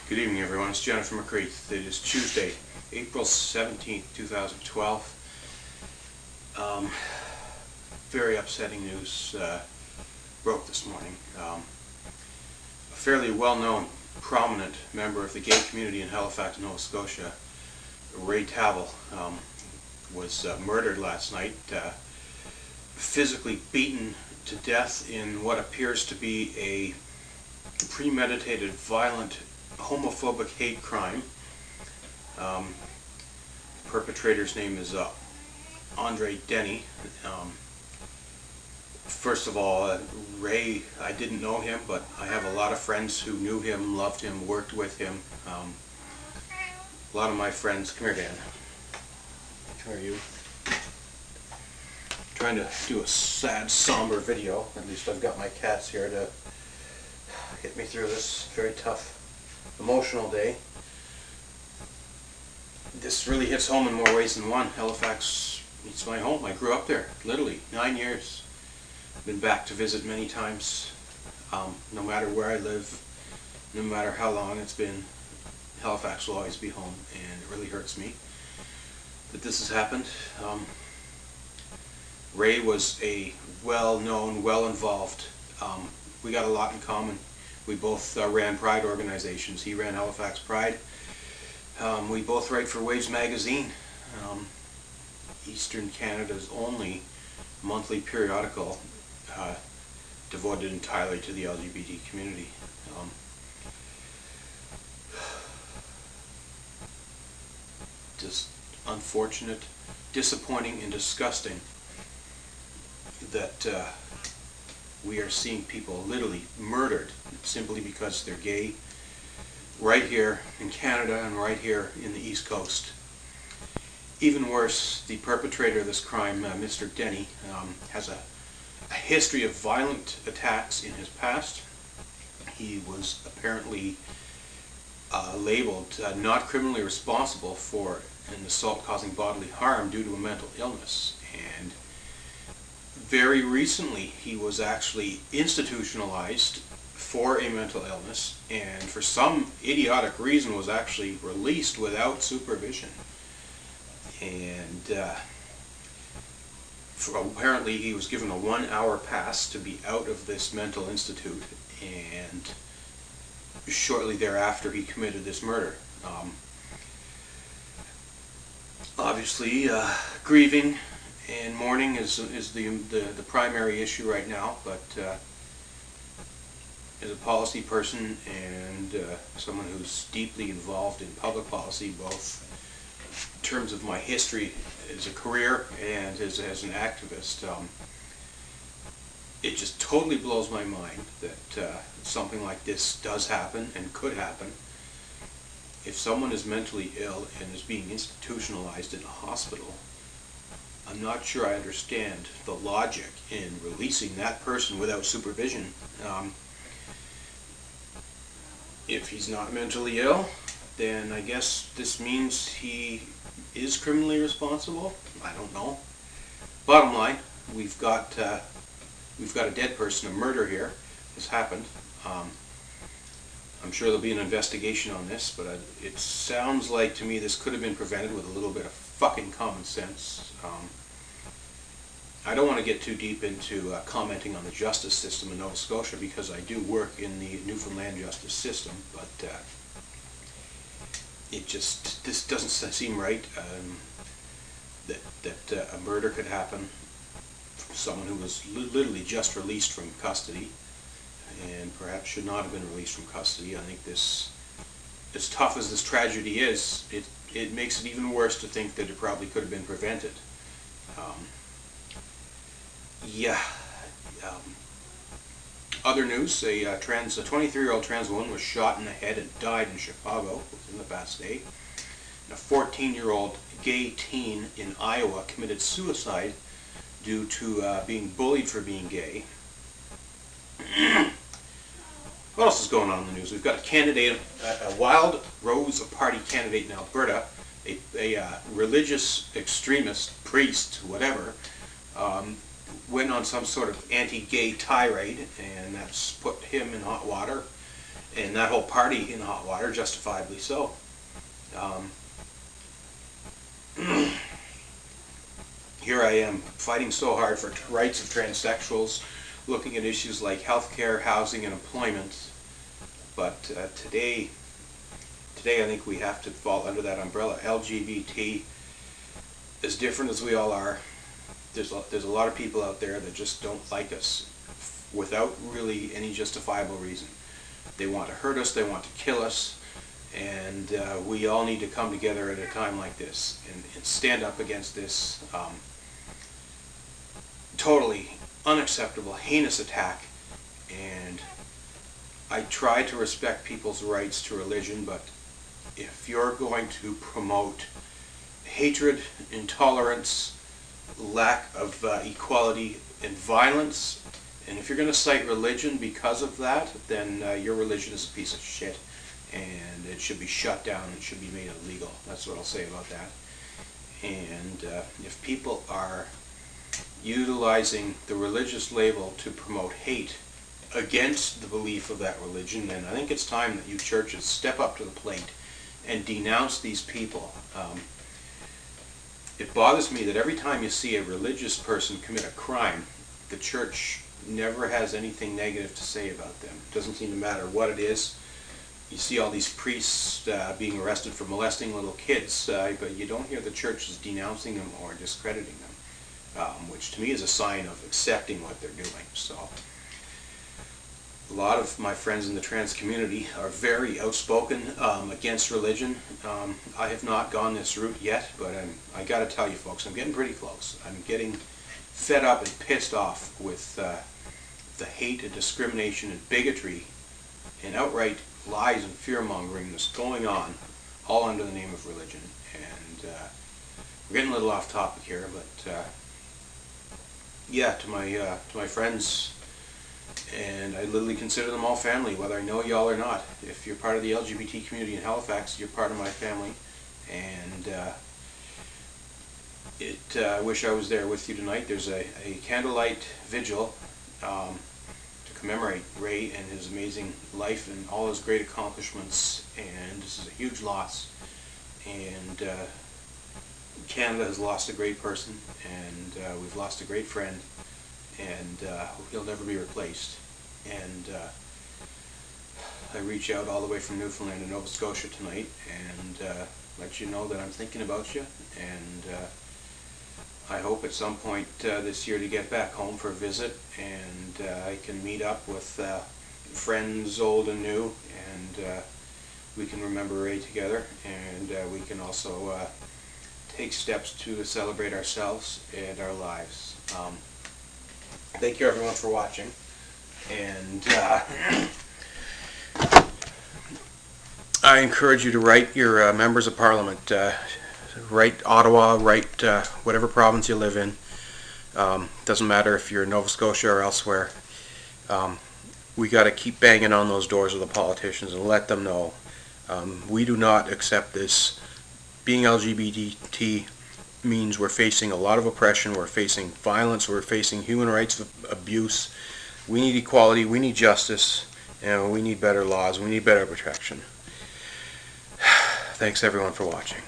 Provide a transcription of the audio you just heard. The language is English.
Good evening, everyone. It's Jenn from McCreath. It is Tuesday, April 17th, 2012. Very upsetting news broke this morning. A fairly well-known, prominent member of the gay community in Halifax, Nova Scotia, Ray Taavel, was murdered last night, physically beaten to death in what appears to be a premeditated, violent, homophobic hate crime. Perpetrator's name is Andre Denny. First of all, Ray, I didn't know him, but I have a lot of friends who knew him, loved him, worked with him. A lot of my friends, come here, Dan. How are you? Trying to do a sad, somber video. At least I've got my cats here to get me through this very tough, emotional day. This really hits home in more ways than one. Halifax, it's my home. I grew up there, literally, 9 years. Been back to visit many times. No matter where I live, no matter how long it's been, Halifax will always be home, and it really hurts me that this has happened. Ray was a well-known, well-involved, we got a lot in common. We both ran Pride organizations. He ran Halifax Pride. We both write for Waves magazine, Eastern Canada's only monthly periodical devoted entirely to the LGBT community. Just unfortunate, disappointing, and disgusting that we are seeing people literally murdered simply because they're gay, right here in Canada and right here in the East Coast. Even worse, the perpetrator of this crime, Mr. Denny, has a history of violent attacks in his past. He was apparently labeled not criminally responsible for an assault causing bodily harm due to a mental illness. And very recently he was actually institutionalized for a mental illness, and for some idiotic reason was actually released without supervision. And apparently he was given a 1-hour pass to be out of this mental institute, and shortly thereafter he committed this murder. Obviously, grieving and mourning is the primary issue right now, but as a policy person and someone who's deeply involved in public policy, both in terms of my history as a career and as an activist, it just totally blows my mind that something like this does happen and could happen. If someone is mentally ill and is being institutionalized in a hospital, I'm not sure I understand the logic in releasing that person without supervision. If he's not mentally ill, then I guess this means he is criminally responsible. I don't know. Bottom line, we've got a dead person, a murder here has happened. I'm sure there'll be an investigation on this, but it sounds like to me this could have been prevented with a little bit of fucking common sense. I don't want to get too deep into commenting on the justice system in Nova Scotia, because I do work in the Newfoundland justice system, but this doesn't seem right, that a murder could happen from someone who was literally just released from custody and perhaps should not have been released from custody. I think this, as tough as this tragedy is, it makes it even worse to think that it probably could have been prevented. Other news, a 23-year-old trans woman was shot in the head and died in Chicago within the past day. And a 14-year-old gay teen in Iowa committed suicide due to being bullied for being gay. What else is going on in the news? We've got a candidate, a Wild Rose Party candidate in Alberta, a religious extremist, priest, whatever, went on some sort of anti-gay tirade, and that's put him in hot water. and that whole party in hot water, justifiably so. Here I am fighting so hard for rights of transsexuals, looking at issues like healthcare, housing, and employment. But today I think we have to fall under that umbrella. LGBT, as different as we all are, there's a lot of people out there that just don't like us without really any justifiable reason. They want to hurt us, they want to kill us, and we all need to come together at a time like this and stand up against this totally unacceptable, heinous attack. And I try to respect people's rights to religion, but if you're going to promote hatred, intolerance, lack of equality, and violence, and if you're going to cite religion because of that, then your religion is a piece of shit, and it should be shut down. It should be made illegal. That's what I'll say about that. And if people are utilizing the religious label to promote hate against the belief of that religion, then I think it's time that you churches step up to the plate and denounce these people. It bothers me that every time you see a religious person commit a crime, the church never has anything negative to say about them. It doesn't seem to matter what it is. You see all these priests being arrested for molesting little kids, but you don't hear the churches denouncing them or discrediting them, which to me is a sign of accepting what they're doing. So a lot of my friends in the trans community are very outspoken against religion. I have not gone this route yet, but I got to tell you folks, I'm getting pretty close. I'm getting fed up and pissed off with the hate and discrimination and bigotry and outright lies and fear-mongering that's going on, all under the name of religion. And we're getting a little off topic here, but yeah, to my friends, and I literally consider them all family, whether I know y'all or not. If you're part of the LGBT community in Halifax, you're part of my family, and I wish I was there with you tonight. There's a candlelight vigil to commemorate Ray and his amazing life and all his great accomplishments, and this is a huge loss. And Canada has lost a great person, and we've lost a great friend, and he'll never be replaced. And I reach out all the way from Newfoundland to Nova Scotia tonight and let you know that I'm thinking about you, and I hope at some point this year to get back home for a visit, and I can meet up with friends old and new, and we can remember Ray together, and we can also take steps to celebrate ourselves and our lives. Thank you everyone for watching, and I encourage you to write your members of parliament. Write Ottawa, write whatever province you live in. Doesn't matter if you're in Nova Scotia or elsewhere. We got to keep banging on those doors of the politicians and let them know we do not accept this. Being LGBT means we're facing a lot of oppression, we're facing violence, we're facing human rights abuse. We need equality, we need justice, and we need better laws, we need better protection. Thanks everyone for watching.